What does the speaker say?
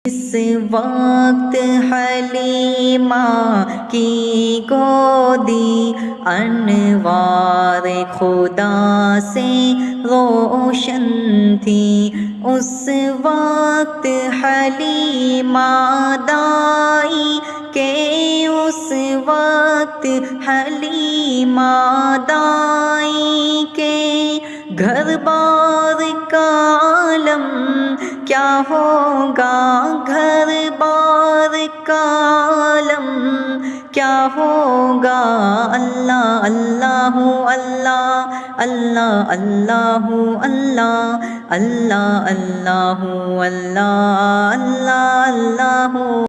اس وقت حلیمہ کی گودی انوار خدا سے روشن تھی، اس وقت حلیمہ دائی کہ اس وقت حلیمہ دائی کے گھر بار کا عالم کیا ہوگا، گھر بار کا عالم کیا ہوگا۔ اللہ اللہ اللہ اللہ اللہ اللہ اللہ اللہ اللہ اللہ اللہ